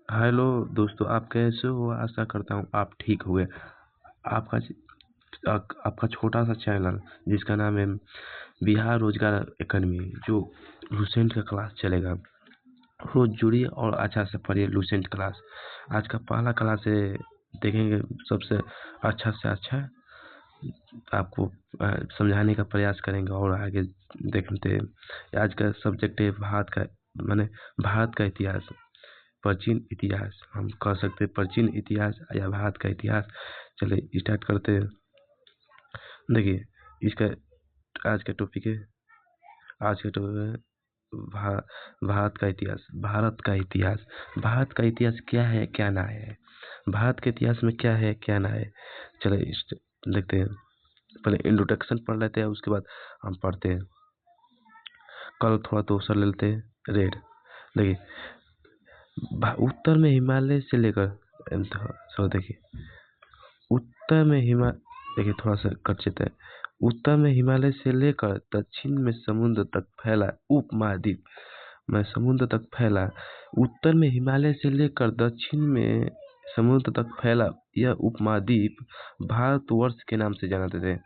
Hello दोस्तों, आप कैसे हो? आशा करता हूँ आप ठीक हुए। आपका आपका छोटा सा चैनल जिसका नाम है बिहार रोजगार एकेडमी, जो लुसेंट का क्लास चलेगा। रोज जुड़िए और अच्छा से पढ़िए लुसेंट क्लास। आज का पहला क्लास है, देखेंगे सबसे अच्छा से अच्छा आपको समझाने का प्रयास करेंगे और आगे देखते हैं। आज का सब्जेक्ट है भारत का, माने भारत का इतिहास, प्राचीन इतिहास हम कह सकते हैं, प्राचीन इतिहास या भारत का इतिहास। चलिए स्टार्ट करते हैं। देखिए, इसका आज का टॉपिक है, आज का टॉपिक है भा, भारत का इतिहास। भारत का इतिहास, भारत का इतिहास क्या है क्या ना है, भारत के इतिहास में क्या है क्या ना है। चलिए देखते हैं। पहले इंट्रोडक्शन पढ़ लेते हैं, उसके बाद हम पढ़ते हैं। कल थोड़ा दूसरा ले लेते हैं, रेड। देखिए, उत्तर में हिमालय से लेकर, देखिए उत्तर में देखिए थोड़ा सा कट जाता है। उत्तर में हिमालय से लेकर दक्षिण में समुद्र तक फैला उपमहाद्वीप में समुद्र तक फैला उत्तर में हिमालय से लेकर दक्षिण में समुद्र तक फैला यह उपमहाद्वीप भारतवर्ष के नाम से जाना जाते हैं।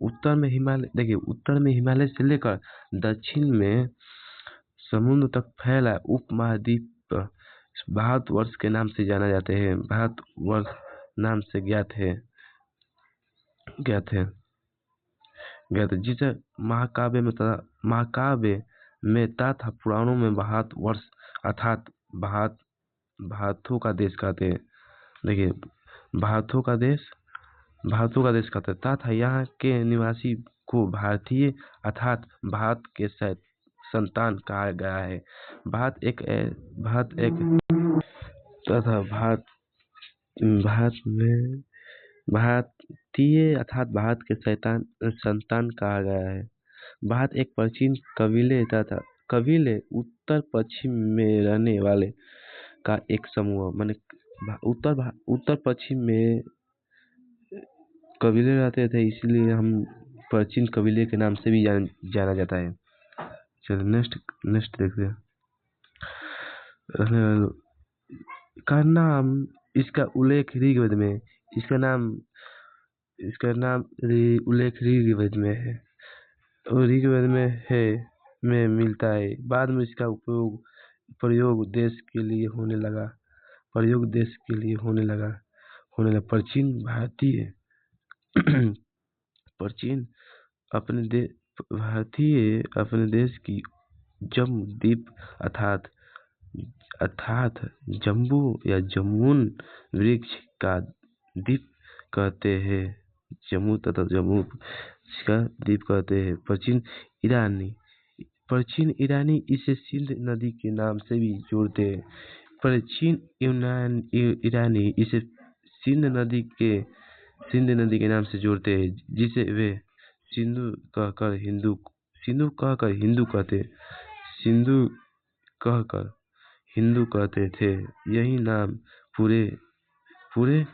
उत्तर में हिमालय, देखिए उत्तर में हिमालय से लेकर दक्षिण में समुद्र तक फैला उपमहाद्वीप भारतवर्ष के नाम से जाना जाते हैं। भारतवर्ष नाम से ज्ञात है, ज्ञात है, ज्ञात है, जिसे महाकाव्य में तथा पुराणों में भारतवर्ष अर्थात भारतों का देश कहते हैं। देखिए, भारतों का देश, भारतों का देश कहते हैं तथा यहाँ के निवासी को भारतीय अर्थात भारत के संतान कहा गया है। भारत एक तथा भारत में भारतीय अर्थात भारत के संतान कहा गया है। भारत एक प्राचीन कबीले उत्तर पश्चिम में रहने वाले का एक समूह, माने उत्तर पश्चिम में कबीले रहते थे, इसलिए हम प्राचीन कबीले के नाम से भी जाना जाता है। चलो नेक्स्ट नेक्स्ट देखते हैं। का नाम, इसका उल्लेख ऋग्वेद में, इसका नाम उल्लेख ऋग्वेद में है, और ऋग्वेद में है में मिलता है। बाद में इसका प्रयोग देश के लिए होने लगा, प्राचीन भारतीय प्राचीन भारतीय अपने देश की जम्मू द्वीप अर्थात अर्थात जम्बू या जमुन वृक्ष का द्वीप कहते हैं। जम्मू तथा जम्मू का द्वीप कहते हैं। प्राचीन ईरानी इसे सिंध नदी के नाम से भी जोड़ते हैं। प्राचीन ईरानी इसे सिंध नदी के नाम से जोड़ते हैं, जिसे वे सिंधु कहकर हिंदू कहते थे। यही नाम पूरे पूरे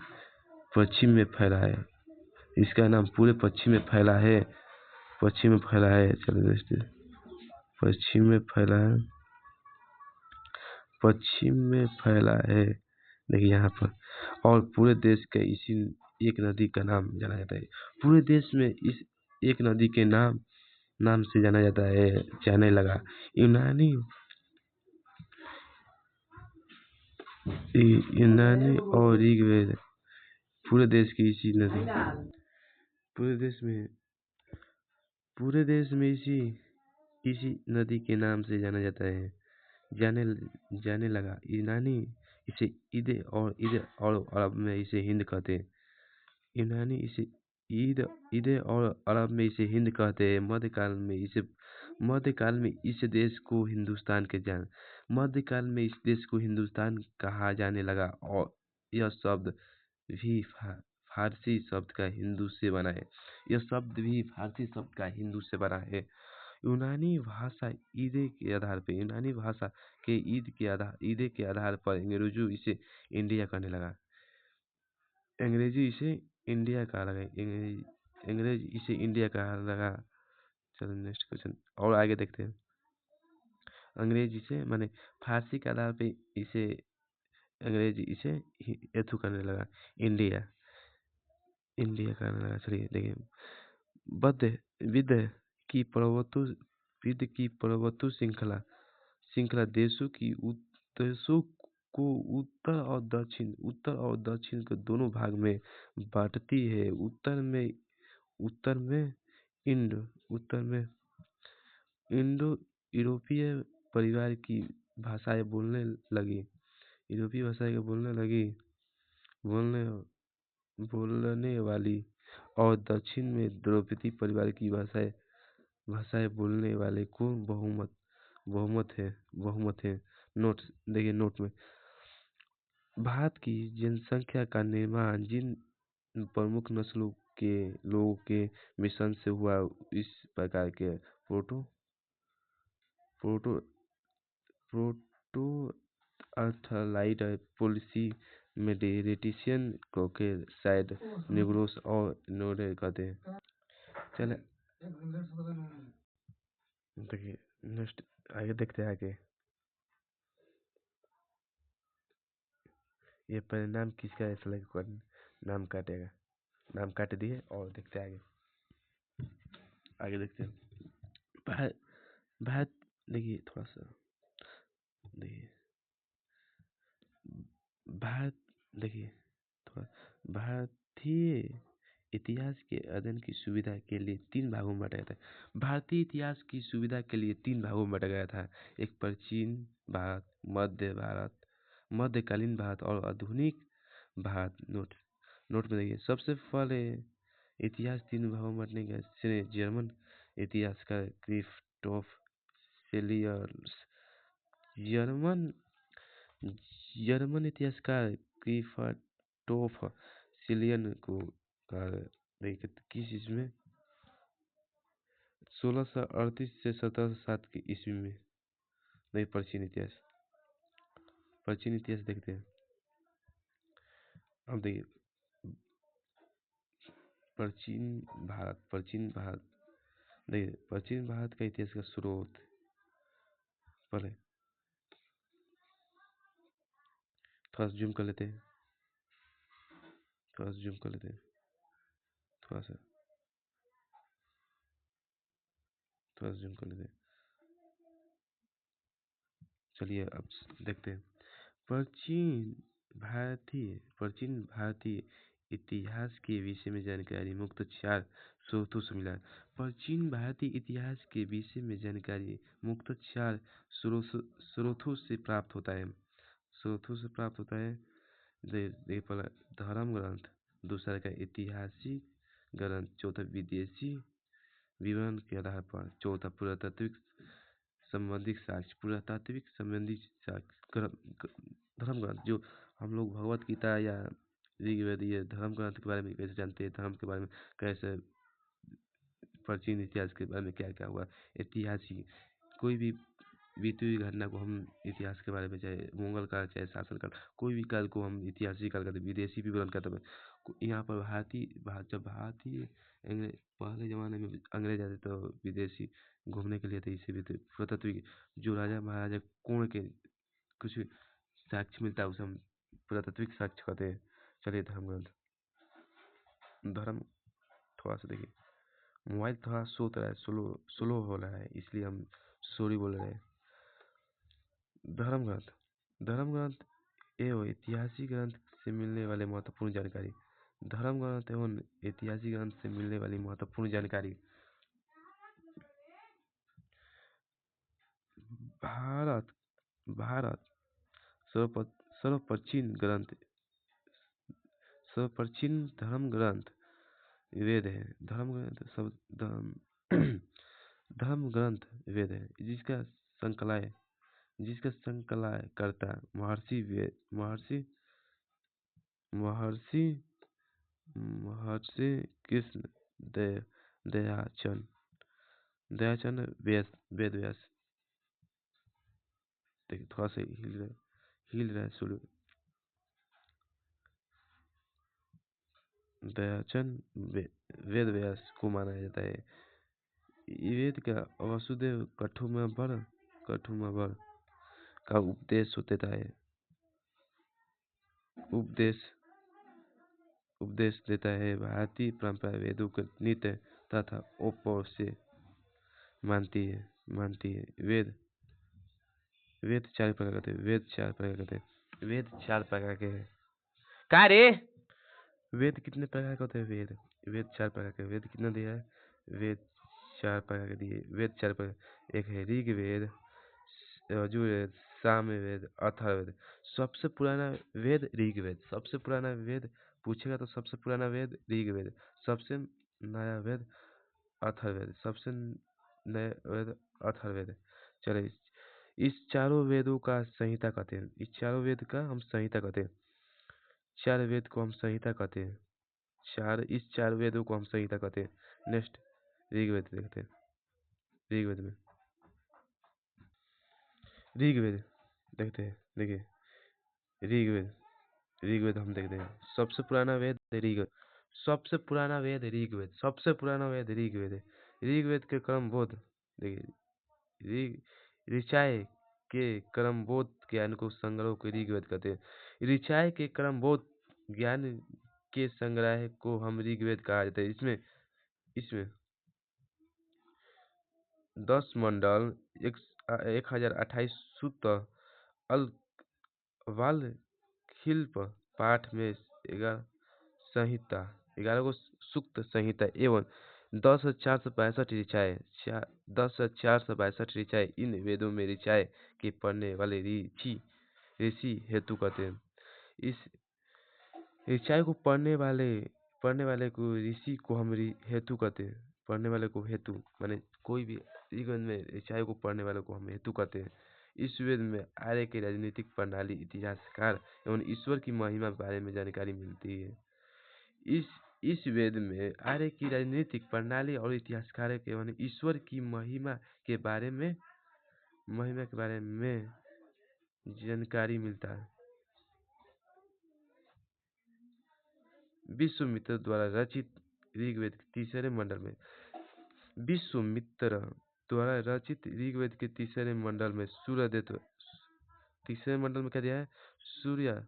पश्चिम में फैला है। इसका नाम पूरे पश्चिम में फैला है, चलो देखते हैं। पश्चिम में फैला है, देखिए यहाँ पर। और पूरे देश के इसी एक नदी का नाम जाना जाता है। पूरे देश में इस एक नदी के नाम से जाना जाता है, जाने लगा। यूनानी और ऋग्वेद पूरे देश की इसी नदी, पूरे देश में इसी नदी के नाम से जाना जाता है, जाने लगा। यूनानी इसे ईद और अरब में इसे हिंद कहते हैं। यूनानी इसे ईद और अरब में इसे हिंद कहते हैं। मध्यकाल में इस देश को हिंदुस्तान कहा जाने लगा, और यह शब्द भी फारसी शब्द का हिंदू से बना है। यूनानी भाषा ईद के आधार पर अंग्रेजी इसे इंडिया कहने लगा। चलो नेक्स्ट क्वेश्चन और आगे देखते हैं। अंग्रेजी से माने फारसी के आधार पे इसे अंग्रेज इसे एथू करने लगा, इंडिया इंडिया करने लगा। चलिए देखिए, बद्ध विद्य की पर्वतों विद्य की पर्वतों श्रृंखला श्रृंखला देशों को उत्तर और दक्षिण के दोनों भाग में बांटती है। उत्तर में उत्तर में इंडो यूरोपीय परिवार की भाषाएं बोलने लगी यूरोपीय भाषाएं के बोलने बोलने वाली, और दक्षिण में द्रविड़ परिवार की भाषाएं बोलने वाले को बहुमत है। नोट देखिए, नोट में भारत की जनसंख्या का निर्माण जिन प्रमुख नस्लों के लोगों के मिश्रण से हुआ, इस प्रकार के प्रोटो प्रोटो प्रोटो अर्थलाइट पॉलिसी मेडिटेरियन कॉकेसाइड निग्रोस और नोरे कहते हैं। चले देखिए, नेक्स्ट आगे देखते हैं आगे। ये परिणाम किसका ऐसा लगे, नाम काटेगा, नाम काट दिए और देखते हैं आगे देखते हैं। भारत भारत देखिए, थोड़ा सा देखिए, भारत देखिए थोड़ा भारतीय इतिहास के अध्ययन की सुविधा के लिए 3 भागों में बांटा गया था। भारतीय इतिहास की सुविधा के लिए 3 भागों में बांटा गया था। एक प्राचीन भारत, मध्यकालीन भारत और आधुनिक भारत। नोट में देखिए, सबसे पहले इतिहास 3 भागों में बांटने का श्रेय जर्मन इतिहासकार क्रिस्टोफ सेलियर्स जर्मन इतिहासकार क्रिस्टोफ सिलियन को किस इसमें 1638 से 1707 की ईस्वी में। नहीं, प्राचीन इतिहास देखते हैं। अब देखिए, प्राचीन भारत देखिए, प्राचीन भारत का इतिहास का स्रोत पहले थोड़ा सा जूम कर लेते हैं थोड़ा सा जूम कर लेते हैं। चलिए अब देखते हैं। प्राचीन भारतीय इतिहास के विषय में जानकारी मुक्त 4 स्रोतों से मिला। प्राचीन भारतीय इतिहास के विषय में जानकारी मुक्त 4 स्रोतों से प्राप्त होता है। पहला धर्म ग्रंथ, दूसरा का ऐतिहासिक ग्रंथ, चौथा विदेशी विवरण के आधार पर, चौथा पुरातात्विक संबंधी साक्ष्य। धर्म ग्रंथ जो हम लोग भगवत गीता या ऋग्वेद, ये धर्म ग्रंथ के बारे में कैसे जानते हैं, धर्म के बारे में कैसे, प्राचीन इतिहास के बारे में क्या क्या हुआ। ऐतिहासिक कोई भी बीती हुई घटना को हम इतिहास के बारे में, चाहे मुगल काल चाहे शासन काल, कोई भी काल को हम ऐतिहासिक काल कहते हैं। विदेशी विवरण कहते हैं। यहाँ पर जब भारतीय पहले जमाने में अंग्रेज आते तो विदेशी घूमने के लिए थे, इसे भी थे पुरातत्व जो राजा महाराजा कौन के कुछ साक्ष्य मिलता है उसे हम पुरातात्विक साक्ष्य कहते हैं। चलिए, धर्म ग्रंथ धर्म थोड़ा सा देखिए, मोबाइल थोड़ा सोच रहा है, स्लो हो रहा है, इसलिए हम सॉरी बोल रहे हैं। धर्म ग्रंथ एवं ऐतिहासिक ग्रंथ से मिलने वाले महत्वपूर्ण जानकारी। धर्म ग्रंथ एवं ऐतिहासिक ग्रंथ से मिलने वाली महत्वपूर्ण जानकारी। भारत सर्वप्राचीन धर्म ग्रंथ वेद है। धर्म ग्रंथ वेद है, जिसका संकलन करता महर्षि कृष्ण दयाचन वेद व्यास। देखिए, थोड़ा सा हिल रहा है सूर्य। दयाचन वेद व्यास को माना जाता है। वेद का वसुदेव कठुमबर का उपदेश होता है। उपदेश उपदेश देता है। भारतीय परंपरा वेदों के नित्य तथा ओपो से मानती है। वेद चार प्रकार के वेद चार प्रकार के हैं। का रे वेद कितने प्रकार के होते हैं? वेद चार प्रकार के। वेद कितना दिया है? वेद चार प्रकार के दिए। वेद चार प्रकार, एक है ऋग्वेद, यजुर्वेद, सामवेद, अथर्ववेद। सबसे पुराना वेद ऋग्वेद। सबसे पुराना वेद पूछेगा तो सबसे पुराना वेद ऋग्वेद, सबसे नया वेद अथर्ववेद, सबसे नया वेद अथर्ववेद। चलिए, इस चारों वेदों का संहिता कहते हैं। इस चारों वेद का हम संहिता कहते हैं। चार वेद को हम संहिता कहते हैं। इस चार वेदों को हम संहिता कहते हैं। नेक्स्ट ऋग्वेद देखते हैं। ऋग्वेद में ऋग्वेद देखते हैं। देखिए ऋग्वेद हम देखते हैं। सबसे पुराना वेद ऋग्वेद। सबसे पुराना वेद ऋग्वेद। सबसे पुराना वेद ऋग्वेद है। ऋग्वेद के क्रमबोध देखिए, ऋचाए के क्रमबोध ज्ञान को संग्रह को ऋग्वेद कहते हैं। ऋचाए के क्रमबोध ज्ञान के संग्रह को हम ऋग्वेद कहा जाता है। इसमें 10 मंडल, 1028 सूत्र, अल वाल खिल्प पाठ में 11 को सूक्त संहिता एवं 10,462 ऋचाएँ इन वेदों में ऋचाएँ के पढ़ने वाले ऋषि हेतु कहते हैं। इस ऋचाएँ को पढ़ने वाले को ऋषि को हम हेतु कहते हैं। पढ़ने वाले को हेतु माने कोई भी ऋग्वेद में ऋचाएँ को पढ़ने वाले को हम हेतु कहते हैं। इस वेद में आर्य की राजनीतिक प्रणाली, इतिहासकार एवं ईश्वर की महिमा के बारे में जानकारी मिलती है। इस वेद में आर्य की राजनीतिक प्रणाली और इतिहासकार एवं ईश्वर की महिमा के बारे में जानकारी मिलता है। विश्वामित्र द्वारा रचित ऋग्वेद के तीसरे मंडल में तीसरे मंडल में क्या दिया है? सूर्य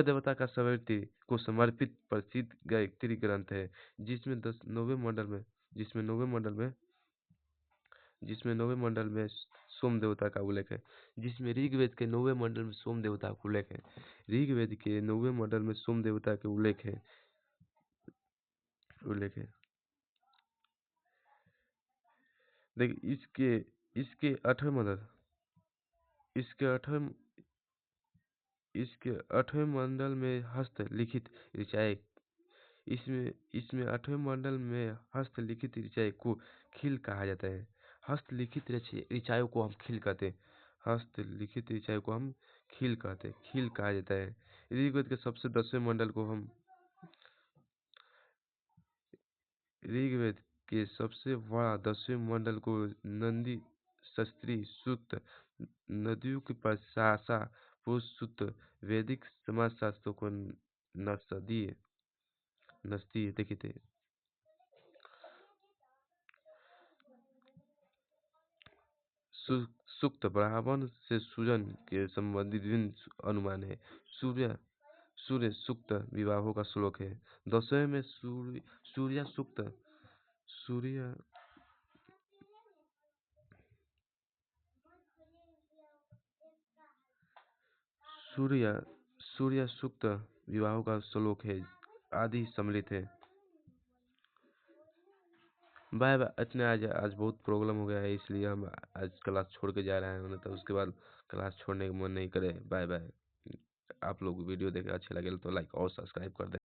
देवता का सावित्री को समर्पित प्रसिद्ध गायत्री ग्रंथ है, जिसमें नौवें मंडल में सोम देवता का उल्लेख है। जिसमें ऋग्वेद के 9वें मंडल में सोम देवता का उल्लेख है। ऋग्वेद के 9वें मंडल में सोम देवता के उल्लेख है। देखिए, इसके 8वें मंडल में हस्तलिखित ऋचाएँ इसमें 8वें मंडल में हस्तलिखित ऋचाएँ को खिल कहा जाता है। हस्तलिखित ऋचाएँ को हम खिल कहते हैं। हस्तलिखित ऋचाएँ को हम खिल कहा जाता है। ऋग्वेद के सबसे 10वें मंडल को हम ऋग्वेद के सबसे बड़ा 10वें मंडल को नंदी शास्त्री सूक्त, नदियों की प्रशासा पुरुष सूक्त, वैदिक समाजशास्त्रों को नस्ती देखिए थे। सूक्त ब्राह्मण से सूजन के संबंधित विभिन्न अनुमान है। सूर्य सूक्त विवाहों का श्लोक है। 10वें में सूर्य सूक्त सूर्य सूक्त विवाहों का श्लोक है आदि सम्मिलित है। Bye bye. इतने आज बहुत प्रॉब्लम हो गया है, इसलिए हम आज क्लास छोड़ के जा रहे हैं, तो उसके बाद क्लास छोड़ने का मन नहीं करे। Bye bye. आप लोग वीडियो देखे अच्छे लगे तो लाइक और सब्सक्राइब कर दें।